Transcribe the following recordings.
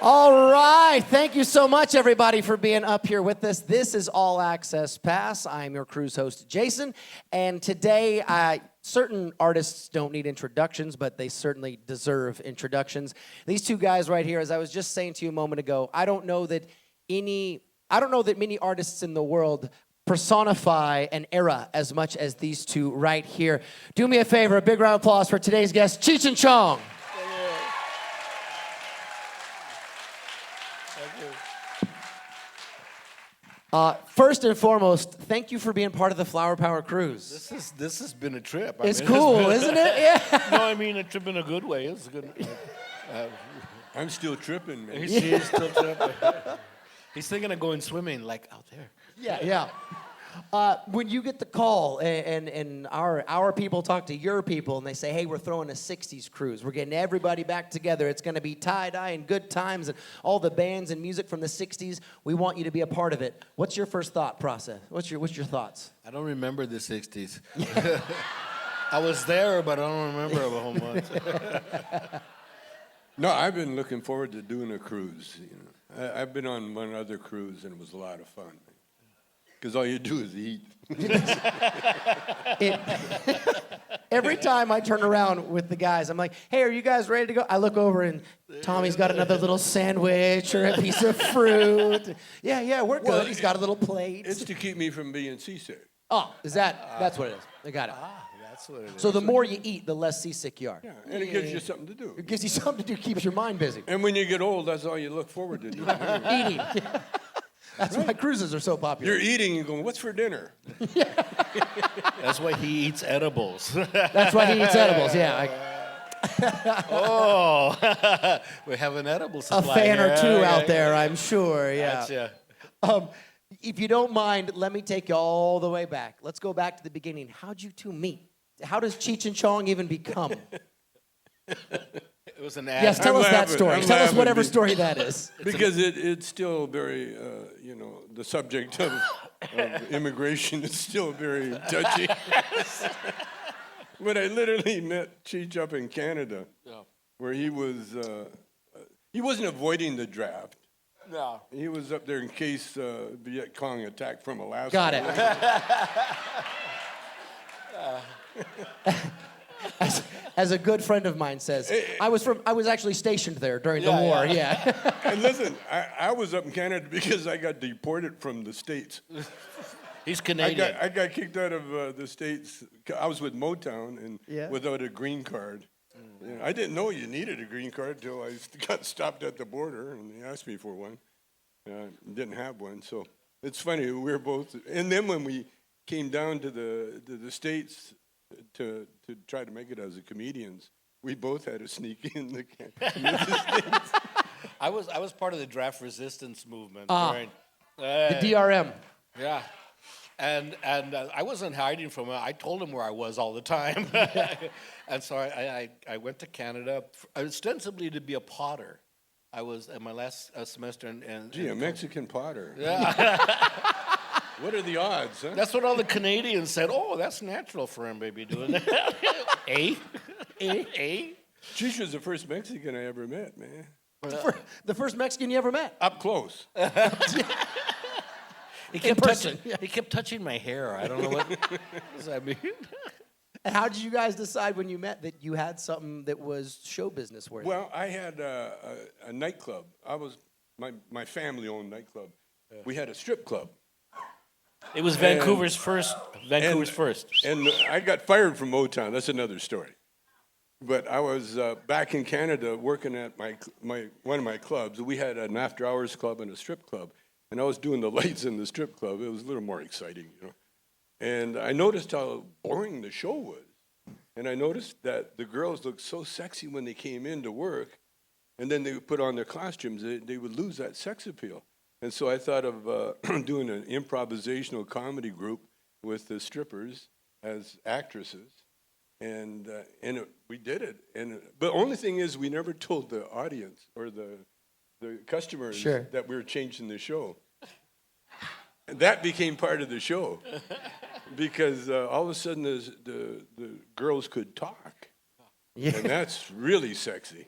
All right. Thank you so much, everybody, for being up here with us. This is All Access Pass. I'm your cruise host, Jason. And today, certain artists don't need introductions, but they certainly deserve introductions. These two guys right here, as I was just saying to you a moment ago, I don't know that many artists in the world personify an era as much as these two right here. Do me a favor, a big round of applause for today's guest, Cheech Chong. First and foremost, thank you for being part of the Flower Power Cruise. This has been a trip. It's cool, isn't it? Yeah. No, I mean a trip in a good way. It's good. I'm still tripping, man. He's still tripping. He's thinking of going swimming, like out there. Yeah. When you get the call and our people talk to your people and they say, hey, we're throwing a 60s cruise. We're getting everybody back together. It's going to be tie-dye and good times and all the bands and music from the 60s. We want you to be a part of it. What's your first thought process? What's your thoughts? I don't remember the 60s. I was there, but I don't remember a whole much. No, I've been looking forward to doing a cruise. I've been on one other cruise, and it was a lot of fun. Because all you do is eat. Every time I turn around with the guys, I'm like, hey, are you guys ready to go? I look over and Tommy's got another little sandwich or a piece of fruit. Yeah, we're good. He's got a little plate. It's to keep me from being seasick. Oh, that's what it is. I got it. That's what it is. So the more you eat, the less seasick you are. Yeah, and it gives you something to do. It gives you something to do, keeps your mind busy. And when you get old, that's all you look forward to doing. Eating. That's why cruises are so popular. You're eating, you're going, what's for dinner? That's why he eats edibles. That's why he eats edibles, yeah. We have an edible supply. A fan here. or two out there, I'm sure, yeah. Gotcha. If you don't mind, let me take you all the way back. Let's go back to the beginning. How'd you two meet? How does Cheech and Chong even become? It was an ad. Yes, tell us that story. Tell us whatever story that is. Because it's still very, the subject of immigration is still very touchy. But I literally met Cheech up in Canada, where he wasn't avoiding the draft. No. He was up there in case Viet Cong attacked from Alaska. Got it. As a good friend of mine says, I was actually stationed there during the war. Yeah. And listen, I was up in Canada because I got deported from the States. He's Canadian. I got kicked out of the States. I was with Motown and without a green card. I didn't know you needed a green card until I got stopped at the border and they asked me for one. Didn't have one, so it's funny. We were both, and then when we came down to the States to try to make it as a comedians, we both had to sneak in the States. I was part of the draft resistance movement. The DRM. Yeah. And I wasn't hiding from him. I told him where I was all the time. And so I went to Canada ostensibly to be a potter. I was at my last semester. Gee, a Mexican potter. Yeah. What are the odds, huh? That's what all the Canadians said. Oh, that's natural for him, baby, doing that. Cheech was the first Mexican I ever met, man. The first Mexican you ever met. Up close. He kept touching my hair. I don't know what does that mean. And how did you guys decide when you met that you had something that was show business worthy? Well, I had a nightclub. My family owned nightclub. We had a strip club. It was Vancouver's first. And I got fired from Motown. That's another story. But I was back in Canada working at one of my clubs. We had an after-hours club and a strip club. And I was doing the lights in the strip club. It was a little more exciting, And I noticed how boring the show was. And I noticed that the girls looked so sexy when they came in to work. And then they would put on their costumes. They would lose that sex appeal. And so I thought of doing an improvisational comedy group with the strippers as actresses. And we did it. But the only thing is we never told the audience or the customers that we were changing the show. And that became part of the show because all of a sudden the girls could talk. Yeah. And that's really sexy.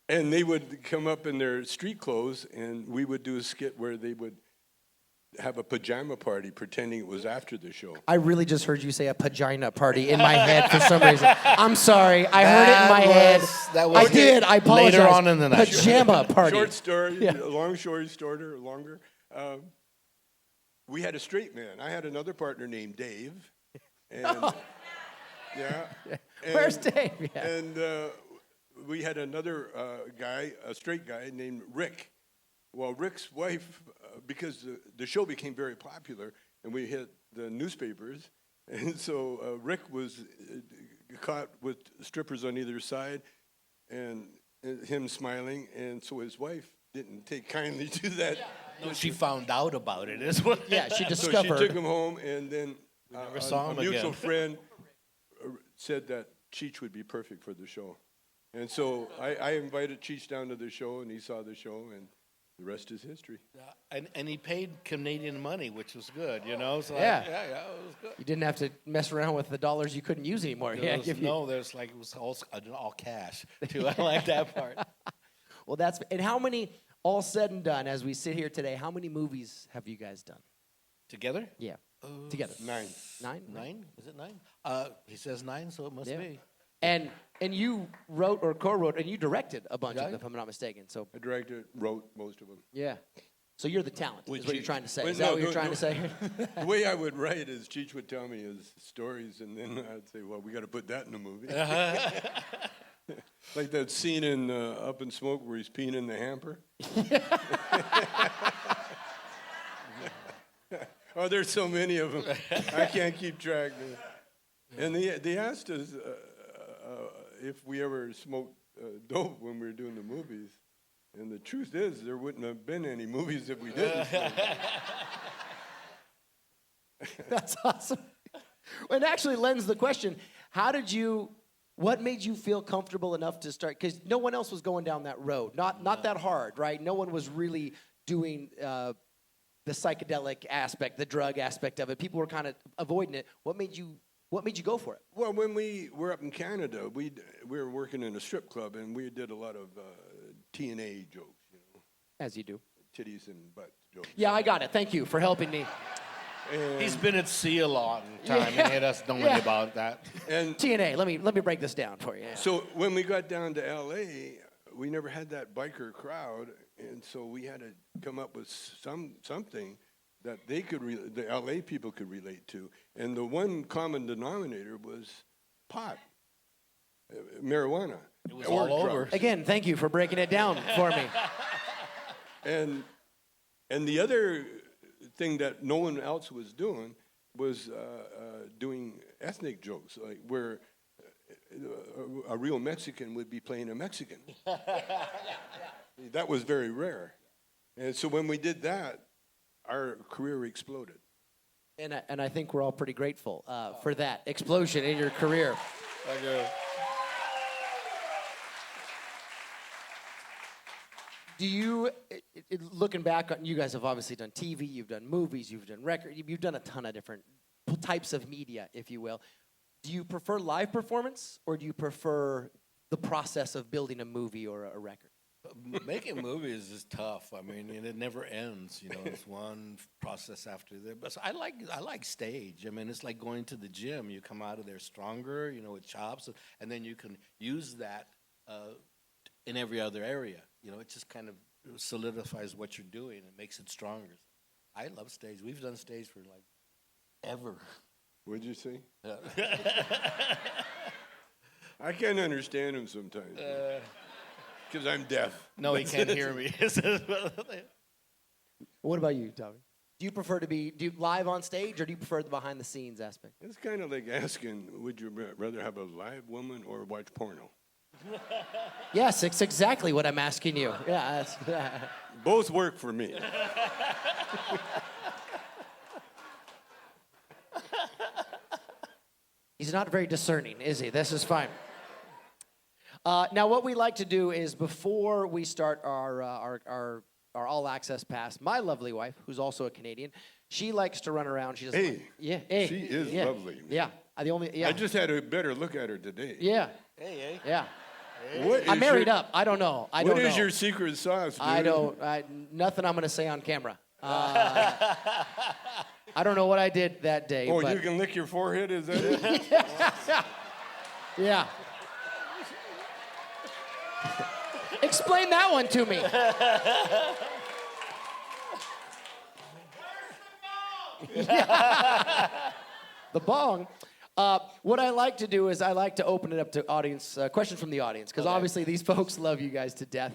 And they would come up in their street clothes, and we would do a skit where they would have a pajama party pretending it was after the show. I really just heard you say a pajama party in my head for some reason. I'm sorry. I heard it in my head. I did. I apologize. Later on in the night. Pajama party. Short story, long story, shorter, longer. We had a straight man. I had another partner named Dave. And, yeah. Where's Dave? Yeah. And we had another guy, a straight guy named Rick. Well, Rick's wife, because the show became very popular, and we hit the newspapers, and so Rick was caught with strippers on either side, and him smiling, and so his wife didn't take kindly to that. No, she found out about it. Is what? Yeah, she So discovered. she took him home, and then never saw him a mutual again. friend said that Cheech would be perfect for the show. And so I invited Cheech down to the show, and he saw the show, and the rest is history. And he paid Canadian money, which was good, you know. So Yeah. yeah, it was good. You didn't have to mess around with the dollars you couldn't use anymore. Yeah, give you. No, there's like it was all cash too. I like that part. Well, and how many, all said and done, as we sit here today, how many movies have you guys done? Together? Yeah, together. 9. 9? 9? Is it 9? He says 9, so it must Yeah. be. And you wrote or co-wrote and you directed a bunch of Yeah. them, if I'm not mistaken. So I directed, wrote most of them. yeah. So you're the talent, is what you're trying to say. Well, Is that no, what you're no, trying no. to say? The way I would write is Cheech would tell me his stories, and then I'd say, well, we got to put that in a movie. Like that scene in Up in Smoke where he's peeing in the hamper. Oh, there's so many of them. I can't keep track. And they asked us if we ever smoked dope when we were doing the movies. And the truth is, there wouldn't have been any movies if we didn't. That's awesome. It actually lends the question, what made you feel comfortable enough to start? Because no one else was going down that road. Not that hard, right? No one was really doing the psychedelic aspect, the drug aspect of it. People were kind of avoiding it. What made you go for it? Well, when we were up in Canada, we were working in a strip club, and we did a lot of T&A jokes, you know, As you do. titties and butt jokes. Yeah, I got it. Thank you for helping me. And, He's been at sea a long time, Yeah. and he doesn't know Yeah. about that. and TNA, let me break this down for you. so when we got down to L.A., we never had that biker crowd, and so we had to come up with something that the L.A. people could relate to. And the one common denominator was pot, marijuana. It was or all drugs. over. Again, thank you for breaking it down for me. And the other thing that no one else was doing was doing ethnic jokes, like where a real Mexican would be playing a Mexican. That was very rare. And so when we did that, our career exploded. And I think we're all pretty grateful for that explosion in your career. Do you, looking back, you guys have obviously done TV, you've done movies, you've done record, you've done a ton of different types of media, if you will. Do you prefer live performance, or do you prefer the process of building a movie or a record? Making movies is tough. I mean, and it never ends. You know, it's one process after the other. But so I like stage. I mean, it's like going to the gym. You come out of there stronger, you know, with chops, and then you can use that in every other area. You know, it just kind of solidifies what you're doing and makes it stronger. I love stage. We've done stage for like ever. What'd you say? I can't understand him sometimes. Because I'm deaf. No, he can't hear me. What about you, Tommy? Do you prefer to be live on stage, or do you prefer the behind the scenes aspect? It's kind of like asking, would you rather have a live woman or watch porno? Yes, it's exactly what I'm asking you. Yeah, Both work for me. He's not very discerning, is he? This is fine. Now, what we like to do is before we start our all access pass, my lovely wife, who's also a Canadian, she likes to run around. She doesn't. Hey, hey, she is yeah, lovely. Yeah, I just had a better look at her today. Yeah, Hey. yeah. What I'm is married your, up. I don't know. I don't What know. is your secret sauce, dude? I don't. Nothing I'm going to say on camera. I don't know what I did that day. Oh, but you can lick your forehead? Is that it? yeah. Explain that one to me. The bong. What I like to do is I like to open it up to audience questions from the audience, because obviously these folks love you guys to death,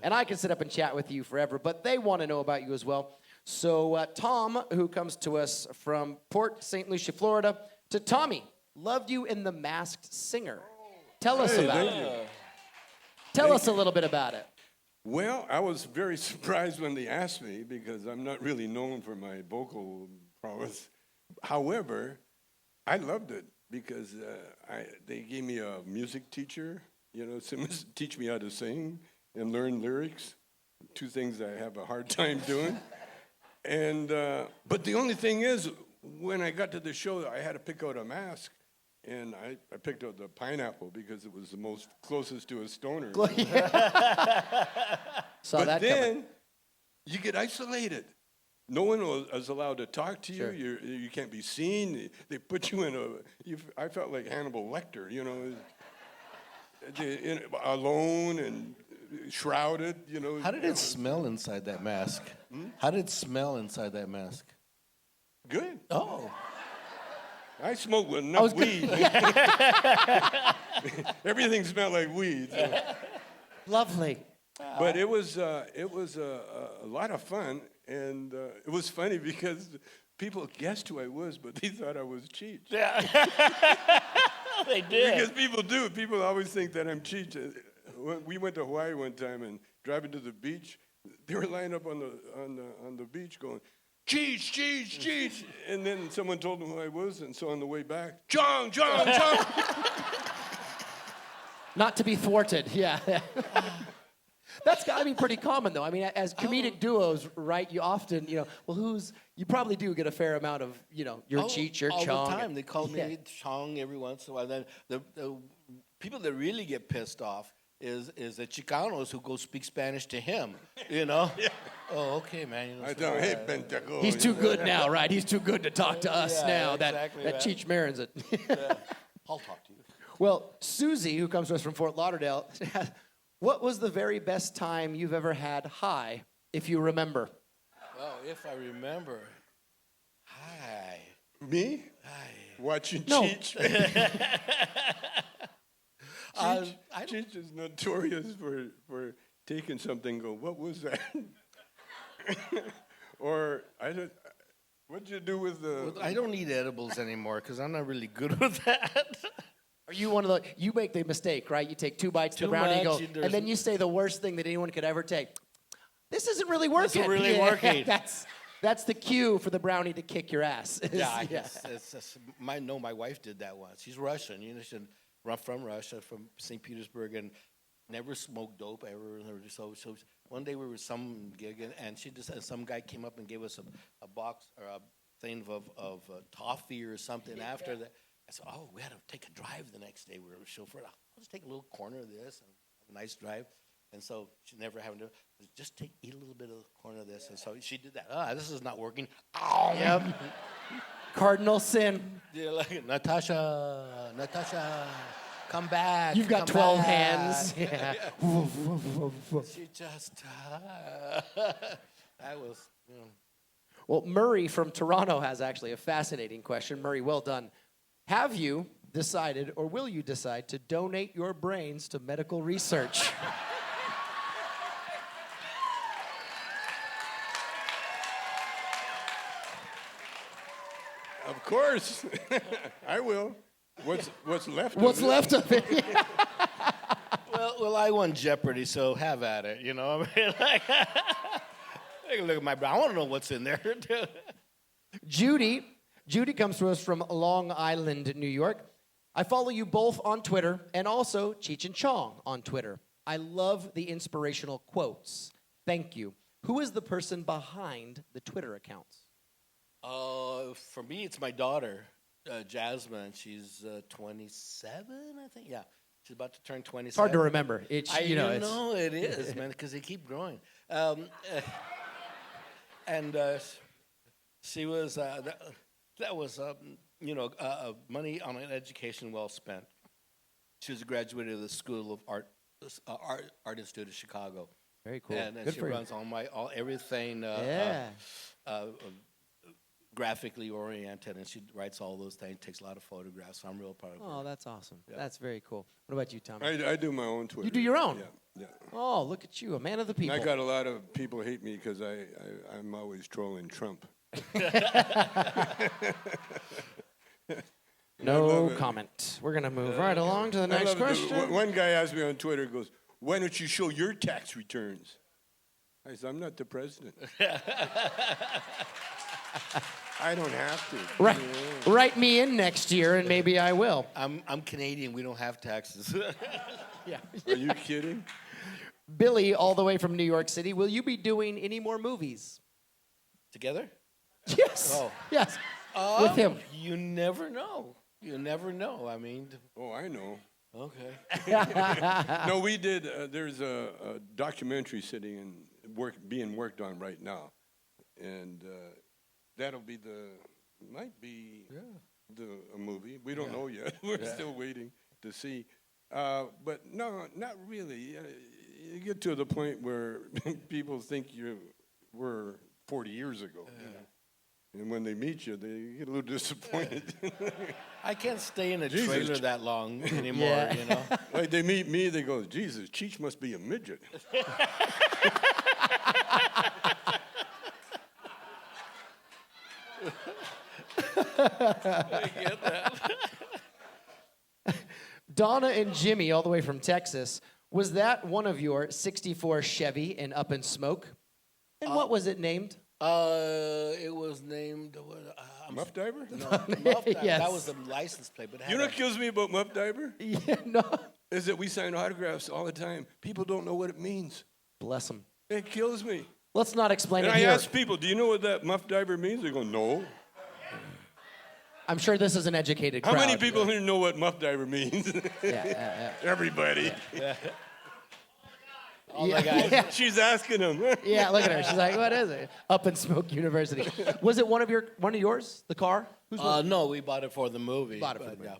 and I can sit up and chat with you forever, but they want to know about you as well. So Tom, who comes to us from Port St. Lucie, Florida, to Tommy, loved you in The Masked Singer. Tell us about it. Tell us a little bit about it. Well, I was very surprised when they asked me because I'm not really known for my vocal prowess. However, I loved it because they gave me a music teacher, to teach me how to sing and learn lyrics, two things I have a hard time doing. And but the only thing is, when I got to the show, I had to pick out a mask, and I picked out the pineapple because it was the most closest to a stoner. Saw But that then coming. you get isolated. No one is allowed to talk to you. Sure. You can't be seen. They put you in I felt like Hannibal Lecter, alone and shrouded, How did it smell inside that mask? How did it smell inside that mask? Good. Oh. I smoked with enough weed. Everything smelled like weed. So. Lovely. But it was a lot of fun, and it was funny because people guessed who I was, but they thought I was Cheech. Yeah. They did. Because people do. People always think that I'm Cheech. We went to Hawaii one time and driving to the beach, they were lined up on the beach going, Cheech, Cheech, Cheech. And then someone told them who I was, and so on the way back, Chong, Chong, Chong. Not to be thwarted, yeah. That's got to be pretty common, though. I mean, as comedic duos, right, you often, you probably do get a fair amount of, you're Cheech, you're Chong. All the time. They call me Chong every once in a while. Then the people that really get pissed off is the Chicanos who go speak Spanish to him, Yeah. Oh, okay, man. I tell him, hey, Penteco. He's too good now, right? He's too good to talk to us now. Exactly, that Cheech Marin's it. I'll talk to you. Well, Susie, who comes to us from Fort Lauderdale, what was the very best time you've ever had high, if you remember? Well, if I remember. Hi. Me? Hi. Watching No. Cheech. Cheech is notorious for taking something and go, what was that? Or, what'd you do with the... I don't eat edibles anymore because I'm not really good with that. Are you one of the, you make the mistake, right? You take 2 bites of the brownie and go, and then you say the worst thing that anyone could ever take. This isn't really working. This isn't really working. That's the cue for the brownie to kick your ass. I guess my wife did that once. She's Russian, she's from Russia, from St. Petersburg, and never smoked dope ever. So one day we were some gig, and she just some guy came up and gave us a box or a thing of toffee or something after that. I said, oh, we had to take a drive the next day. We were chauffeured. I'll just take a little corner of this and have a nice drive. And so she never having to just eat a little bit of the corner of this. And so she did that. This is not working. Oh, yep. Cardinal sin. Yeah, like, Natasha, come back. You've got come 12 back. hands. Yeah. She just, that was, Well, Murray from Toronto has actually a fascinating question. Murray, well done. Have you decided, or will you decide, to donate your brains to medical research? Of course. I will. What's left What's of it? left of it? well, I won Jeopardy, so have at it, I mean, like, take a look at my brain. I want to know what's in there. Judy comes to us from Long Island, New York. I follow you both on Twitter and also Cheech and Chong on Twitter. I love the inspirational quotes. Thank you. Who is the person behind the Twitter accounts? For me, it's my daughter, Jasmine. She's 27, I think. Yeah. She's about to turn 27. It's hard to remember. It's, I it's, know it is, man, because they keep growing. And she was that was money on an education well spent. She was a graduate of the School of Art Institute of Chicago. very cool. And Good she for you. runs everything graphically oriented, and she writes all those things, takes a lot of photographs. So I'm real proud of her. Oh, that's awesome. That's very cool. What about you, Tommy? I do my own Twitter. You do your own? Yeah. Oh, look at you, a man of the people. I got a lot of people hate me because I'm always trolling Trump. No comment. We're going to move right along to the I next love it. question. One guy asked me on Twitter, goes, "Why don't you show your tax returns?" I said, "I'm not the president. I don't have to." Right, write me in next year, and maybe I will. I'm Canadian. We don't have taxes. Yeah. Are you kidding? Billy, all the way from New York City, will you be doing any more movies? Together? Yes. Oh. Yes. With him. You never know. You never know. I mean, Oh, I know. okay. No, we did. There's a documentary sitting and being worked on right now, and that'll be might be a movie. We don't know yet. We're still waiting to see. But no, not really. You get to the point where people think you were 40 years ago. And when they meet you, they get a little disappointed. I can't stay in a Jesus. trailer that long anymore, Yeah. you know? Like they meet me, they go, "Jesus, Cheech must be a midget." I get that. Donna and Jimmy, all the way from Texas, was that one of your 64 Chevy in Up in Smoke? And what was it named? It was named Muff Diver? No, Muff Diver. Yes. That was the license plate. But it You had know what kills me about Muff Diver? Yeah, no. Is that we sign autographs all the time. People don't know what it means. Bless them. It kills me. Let's not explain And it I here. ask people, "Do you know what that Muff Diver means?" They go, "No." I'm sure this is an educated How crowd. many people here know what Muff Diver means? Yeah. Everybody. all the guys. She's asking them. Yeah, look at her. She's like, what is it? Up in Smoke University. Was it one of yours? The car? No, we bought it for the movie. Bought it for but, the movie. yeah.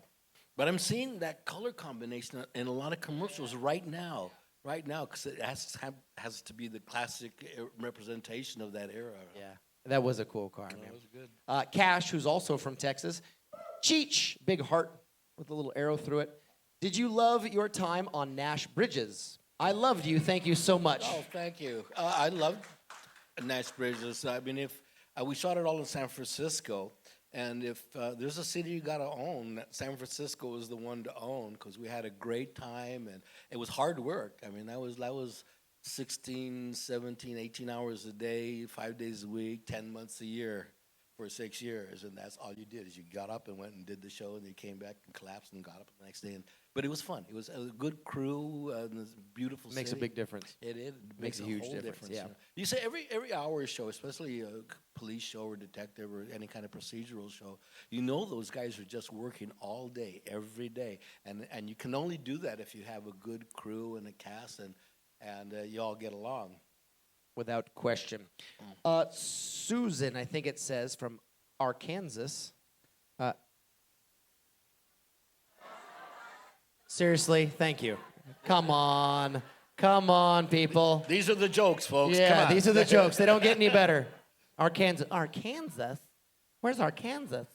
But I'm seeing that color combination in a lot of commercials right now, because it has to be the classic representation of that era. Yeah, that was a cool car, man. That was good. Cash, who's also from Texas. Cheech, big heart with a little arrow through it. Did you love your time on Nash Bridges? I loved you. Thank you so much. Oh, thank you. I loved Nash Bridges. I mean, if we shot it all in San Francisco, and if there's a city you got to own, San Francisco is the one to own because we had a great time, and it was hard work. I mean, that was 16, 17, 18 hours a day, 5 days a week, 10 months a year for 6 years, and that's all you did is you got up and went and did the show, and you came back and collapsed and got up the next day. But it was fun. It was a good crew, and it was a beautiful Makes city. a big difference. It makes a a huge whole difference, yeah. You know. You say every hour show, especially a police show or detective or any kind of procedural show, you know those guys are just working all day, every day, and you can only do that if you have a good crew and a cast and you all get along. Without question. Susan, I think it says, from Arkansas. Seriously, thank you. Come on, people. These are the jokes, folks. Come Yeah, on. these are the jokes. They don't get any better. Arkansas? Where's Arkansas?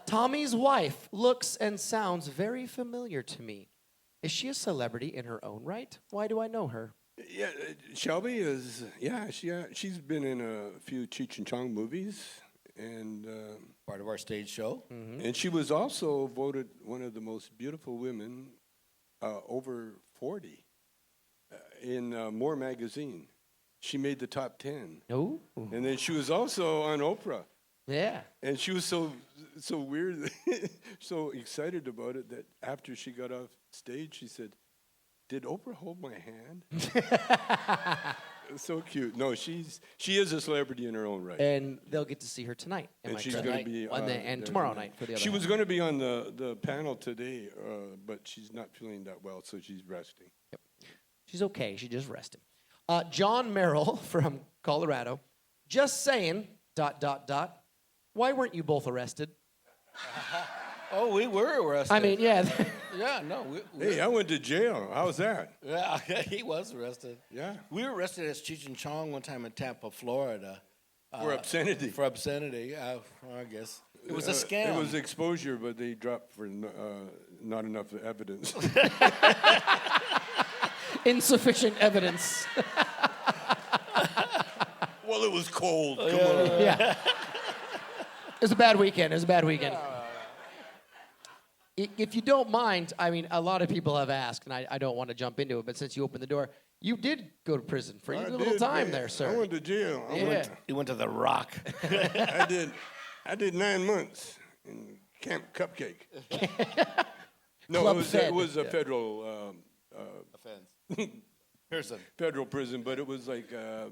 Tommy's wife looks and sounds very familiar to me. Is she a celebrity in her own right? Why do I know her? Yeah, Shelby is. Yeah, she's been in a few Cheech and Chong movies, and Part of our stage show. and she was also voted one of the most beautiful women over 40 in More magazine. She made the top 10, No. and then she was also on Oprah. Yeah. And she was so weird, so excited about it that after she got off stage, she said, "Did Oprah hold my hand?" So cute. No, she is a celebrity in her own right. And they'll get to see her tonight. And she's going to be and tomorrow night for the other. She was going to be on the panel today, but she's not feeling that well, so she's resting. Yep. She's okay. She just rested. John Merrill from Colorado, just saying, ... Why weren't you both arrested? Oh, we were arrested. I mean, yeah. Yeah, no. Hey, I went to jail. How's that? Yeah, he was arrested. Yeah. We were arrested as Cheech Chong one time in Tampa, Florida. For obscenity. For obscenity, I guess. It was a scam. It was exposure, but they dropped for not enough evidence. Insufficient evidence. Well, it was cold. Come on. Yeah. It was a bad weekend. If you don't mind, I mean, a lot of people have asked, and I don't want to jump into it, but since you opened the door, you did go to prison for a little time there, sir. I went to jail. He went to the Rock. I did 9 months in Camp Cupcake. No, Club it was a federal Offense. Prison. federal prison, but it was like a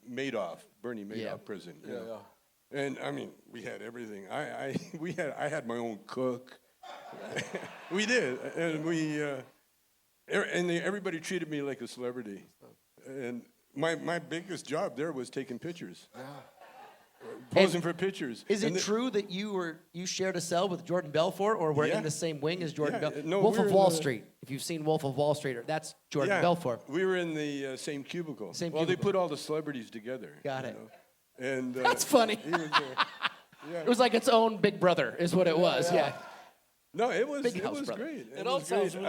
Madoff, Bernie Madoff prison. You know? And I mean, we had everything. I had my own cook. We did, and everybody treated me like a celebrity. And my biggest job there was taking pictures. Posing for pictures. Is it true that you shared a cell with Jordan Belfort, or were in the same wing as Jordan Belfort? No, Wolf of Wall Street. If you've seen Wolf of Wall Street, that's Jordan Belfort. We were in the same cubicle. They cubicle. put all the celebrities together. Got it. Know? And that's funny. He was there. It was like its own Big Brother, is what it was. Yeah. No, it was brother. great. It all sounds really.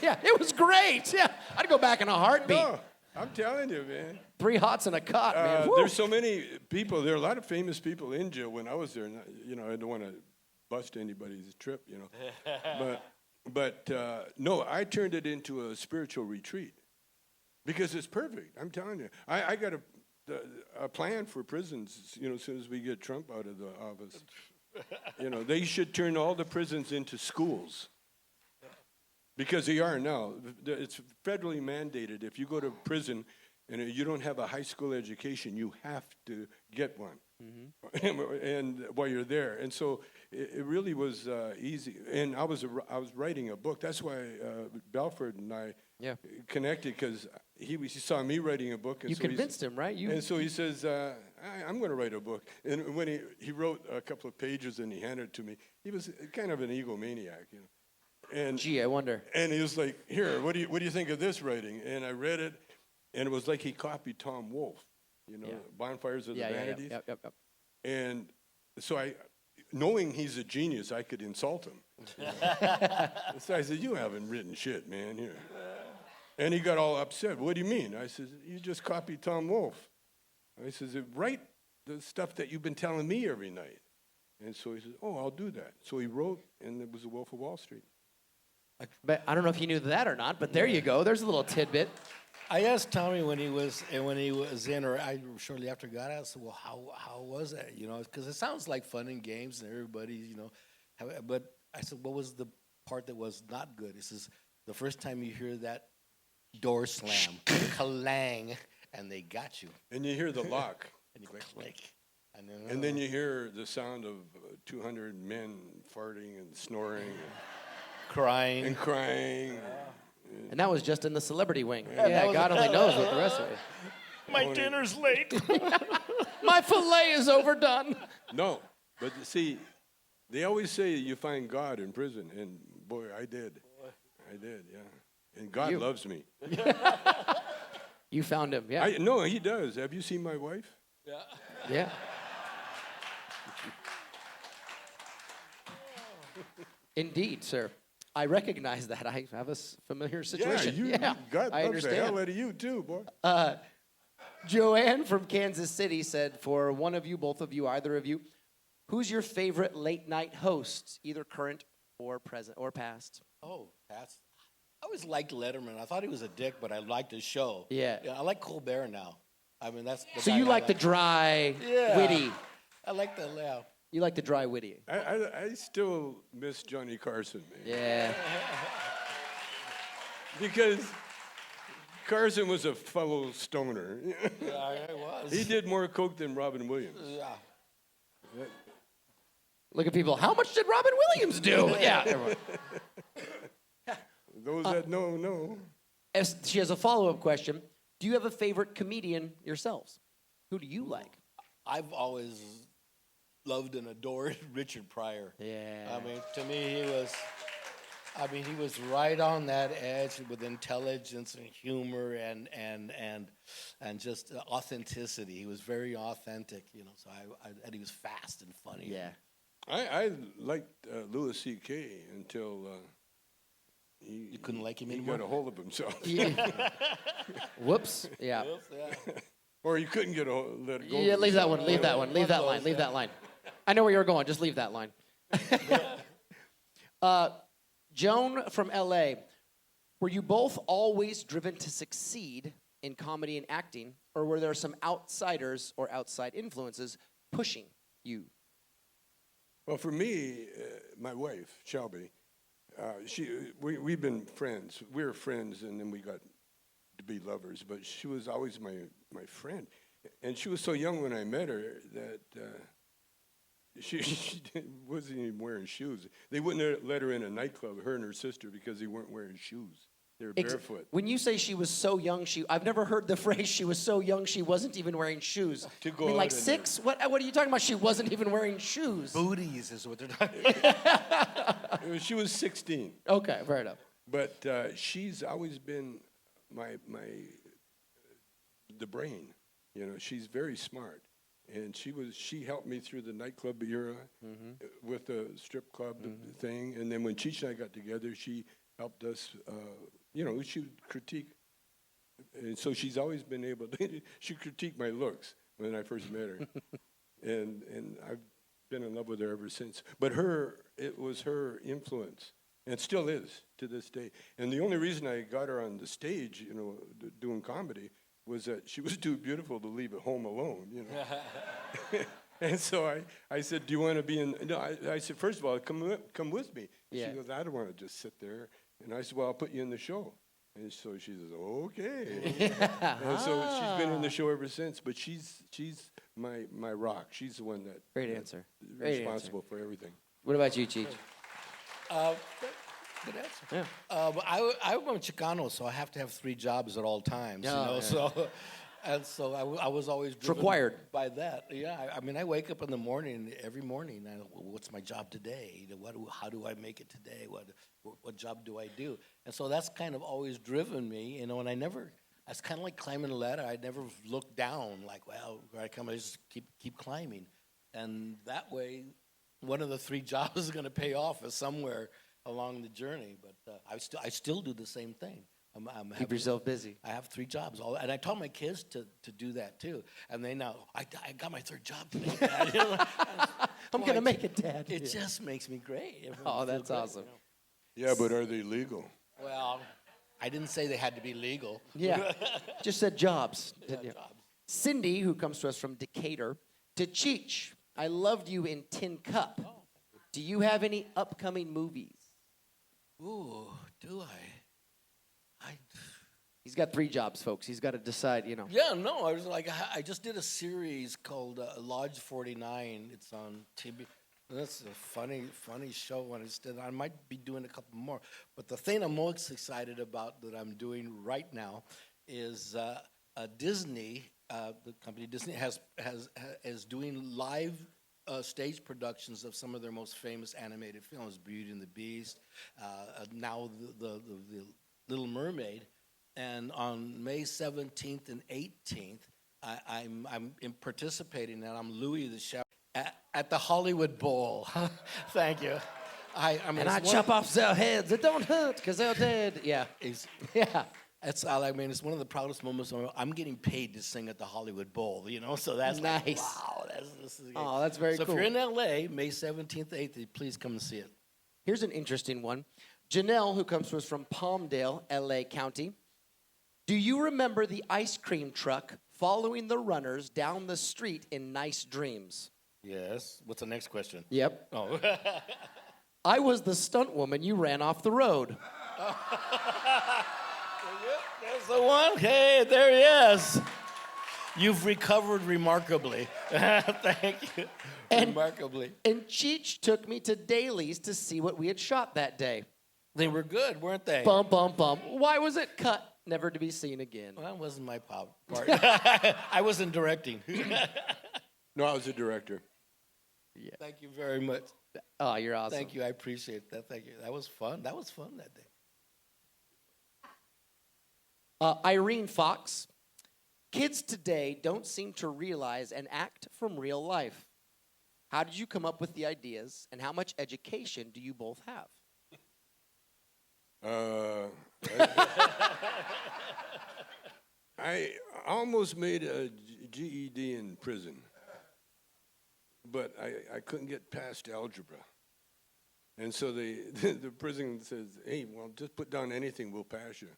Yeah, it was great. Yeah, I'd go back in a heartbeat. No, I'm telling you, man. 3 hots and a cot, man. There's so many people. There are a lot of famous people in jail when I was there. You know, I don't want to bust anybody's trip, you know. but no, I turned it into a spiritual retreat because it's perfect. I'm telling you. I got a plan for prisons, you know, as soon as we get Trump out of the office. You know, they should turn all the prisons into schools. Because they are now. It's federally mandated. If you go to prison and you don't have a high school education, you have to get one. Mm-hmm. And while you're there. And so it really was easy. And I was writing a book. That's why Belfort and I connected, because he saw me writing a book. And you so convinced him, right? And so he says, I'm going to write a book. And when he wrote a couple of pages and he handed it to me, he was kind of an egomaniac, you know. And gee, I wonder. And he was like, "Here, what do you think of this writing?" And I read it, and it was like he copied Tom Wolfe, you know, Bonfires of the Vanities. Yep. And so knowing he's a genius, I could insult him. So I said, "You haven't written shit, man." Here. And he got all upset. "What do you mean?" I said, "You just copied Tom Wolfe." I said, "Write the stuff that you've been telling me every night." And so he said, "Oh, I'll do that." So he wrote, and it was The Wolf of Wall Street. But I don't know if you knew that or not, but there you go. There's a little tidbit. I asked Tommy when he was in, or shortly after got out. I said, "Well, how was that? You know, because it sounds like fun and games and everybody, you know." But I said, "What was the part that was not good?" He says, "The first time you hear that door slam, clang, and they got you, and you hear the lock, and you go click, and then you hear the sound of 200 men farting and snoring." Crying. And that was just in the celebrity wing. Yeah, God only knows what the rest of it. My dinner's late. My filet is overdone. No, but see, they always say you find God in prison, and boy, I did, yeah. And God loves me. You found him, yeah. No, he does. Have you seen my wife? Yeah. Indeed, sir. I recognize that. I have a familiar situation. God I loves the understand. hell out of you too, boy. Joanne from Kansas City said, for one of you, both of you, either of you, who's your favorite late night host, either current or present or past? Oh, past. I always liked Letterman. I thought he was a dick, but I liked his show. Yeah. I like Colbert now. I mean, that's the so guy you like the dry, witty. I like the layout. You like the dry, witty. I still miss Johnny Carson, man. Yeah. Because Carson was a fellow stoner. Yeah, I was. He did more coke than Robin Williams. Yeah. Look at people. How much did Robin Williams do? Yeah. Everyone. Those that know. She has a follow-up question. Do you have a favorite comedian yourselves? Who do you like? I've always loved and adored Richard Pryor. Yeah. I mean, to me, he was right on that edge with intelligence and humor and just authenticity. He was very authentic, So and he was fast and funny. Yeah. I liked Louis C.K. until You couldn't like him he anymore? got a hold of himself. Whoops. Yeah. Or you couldn't let it go. Yeah, leave that one. Leave that one. Leave that line. Leave that line. I know where you're going. Just leave that line. Joan from L.A., were you both always driven to succeed in comedy and acting, or were there some outsiders or outside influences pushing you? Well, for me, my wife, Shelby, we've been friends. We were friends, and then we got to be lovers. But she was always my friend. And she was so young when I met her that she wasn't even wearing shoes. They wouldn't let her in a nightclub, her and her sister, because they weren't wearing shoes. They were barefoot. When you say she was so young, I've never heard the phrase she was so young she wasn't even wearing shoes. To go like out 6? What are you talking about? She wasn't even wearing shoes. Booties is what they're talking about. She was 16. Okay, fair enough. But she's always been the brain. She's very smart. And she helped me through the nightclub era with the strip club thing. And then when Cheech and I got together, she helped us, she would critique. And so she's always been able to, she critiqued my looks when I first met her. and I've been in love with her ever since. But it was her influence, and still is to this day. And the only reason I got her on the stage, doing comedy, was that she was too beautiful to leave at home alone, And so I said, do you want to be in? No, I said, first of all, come with me. Yeah. She goes, I don't want to just sit there. And I said, well, I'll put you in the show. And so she says, okay. And so she's been in the show ever since. But she's my rock. She's the one that Great answer. Responsible for everything. What about you, Cheech? Good answer. Yeah. I'm a Chicano, so I have to have 3 jobs at all times. Yeah. So I was always driven required by that. Yeah, I wake up in the morning every morning. What's my job today? How do I make it today? What job do I do? And so that's kind of always driven me. And it's kind of like climbing a ladder. I never looked down. Like, well, where I come, I just keep climbing, and that way, one of the 3 jobs is going to pay off somewhere along the journey. But I still do the same thing. Keep yourself busy. I have 3 jobs, and I taught my kids to do that too. And they know I got my 3rd job today, Dad. I'm gonna make it, Dad. It just makes me great. Oh, that's awesome. Yeah, but are they legal? Well, I didn't say they had to be legal. Yeah, just said jobs. Didn't you? Jobs. Cindy, who comes to us from Decatur, to Cheech, I loved you in Tin Cup. Oh. Do you have any upcoming movies? Ooh, do I? He's got 3 jobs, folks. He's got to decide, Yeah, no, I just did a series called Lodge 49. It's on TV. That's a funny show. I might be doing a couple more. But the thing I'm most excited about that I'm doing right now is Disney. The company Disney is doing live stage productions of some of their most famous animated films, Beauty and the Beast, now the Little Mermaid. And on May 17th and 18th, I'm participating, and I'm Louis the Chef at the Hollywood Bowl. Thank you. I chop off their heads. It don't hurt because they're dead. Yeah. Yeah. It's one of the proudest moments. I'm getting paid to sing at the Hollywood Bowl, So that's nice. Like, wow. This is Oh, that's very cool. So if you're in L.A., May 17th, 18th, please come and see it. Here's an interesting one. Janelle, who comes to us from Palmdale, L.A. County. Do you remember the ice cream truck following the runners down the street in Nice Dreams? Yes. What's the next question? Yep. Oh. I was the stunt woman you ran off the road. There's the one. Hey, there he is. You've recovered remarkably. Thank you. Remarkably. And Cheech took me to Daly's to see what we had shot that day. They were good, weren't they? Bum, bum, bum. Why was it cut? Never to be seen again. Well, that wasn't my part. I wasn't directing. No, I was a director. Yeah. Thank you very much. Oh, you're awesome. Thank you. I appreciate that. Thank you. That was fun. That was fun that day. Irene Fox. Kids today don't seem to realize and act from real life. How did you come up with the ideas, and how much education do you both have? I almost made a GED in prison, but I couldn't get past algebra. And so the prison says, hey, well, just put down anything, we'll pass you.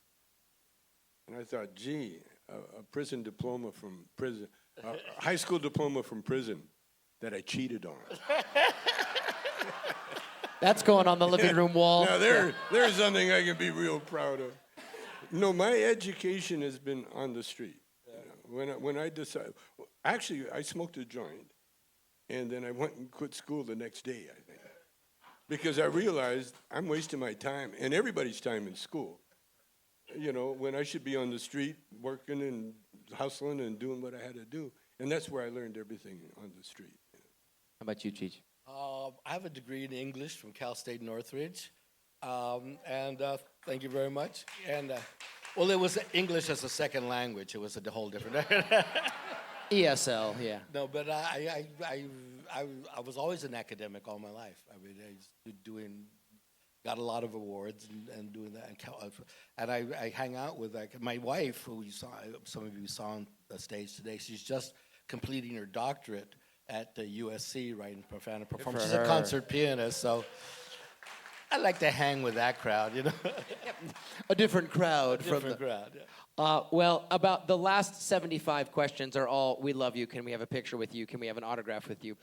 And I thought, gee, a prison diploma from prison, a high school diploma from prison that I cheated on. That's going on the living room wall. Now there's something I can be real proud of. No, my education has been on the street. When I decided, actually, I smoked a joint, and then I went and quit school the next day, I think, because I realized I'm wasting my time and everybody's time in school. You know, when I should be on the street working and hustling and doing what I had to do, and that's where I learned everything on the street. How about you, Cheech? I have a degree in English from Cal State Northridge, and thank you very much. And well, it was English as a second language. It was a whole different. ESL, yeah. No, but I was always an academic all my life. I mean, I was got a lot of awards and doing that. And I hang out with my wife, who you saw, some of you saw on the stage today. She's just completing her doctorate at USC, right, in profound performance. She's a concert pianist, so I like to hang with that crowd, you know. A different crowd. Different crowd, yeah. Well, about the last 75 questions are all, we love you, can we have a picture with you, can we have an autograph with you?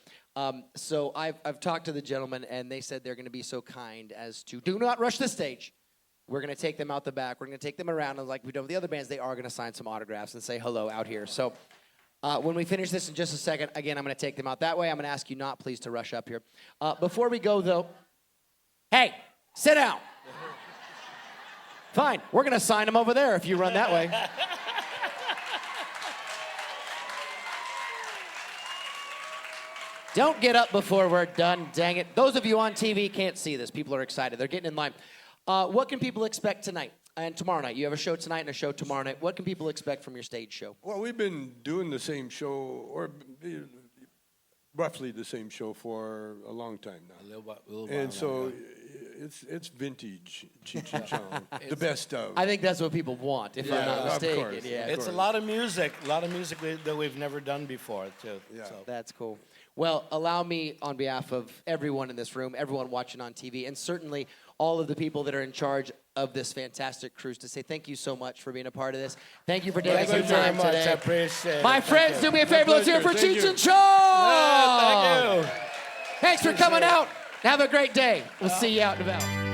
So I've talked to the gentlemen, and they said they're going to be so kind as to do not rush the stage. We're going to take them out the back. We're going to take them around, and like we've done with the other bands, they are going to sign some autographs and say hello out here. So when we finish this in just a second, again, I'm going to take them out that way. I'm going to ask you not, please, to rush up here. Before we go, though, hey, sit down. Fine, we're going to sign them over there if you run that way. Don't get up before we're done, dang it. Those of you on TV can't see this. People are excited. They're getting in line. What can people expect tonight and tomorrow night? You have a show tonight and a show tomorrow night. What can people expect from your stage show? Well, we've been doing the same show, or roughly the same show, for a long time now. A little And while so now. it's vintage Cheech Chong, the best of. I think that's what people want, if I'm not of mistaken. course. Yeah, It's a lot of music that we've never done before, too. Yeah. So. that's cool. Well, allow me, on behalf of everyone in this room, everyone watching on TV, and certainly all of the people that are in charge of this fantastic cruise, to say thank you so much for being a part of this. Thank you for taking some time today. I appreciate it. My friends, do me a favor. Let's hear it for Thank Cheech you. and Chong. Yeah, thank you. Thanks for coming out. Have a great day. We'll see you out and about.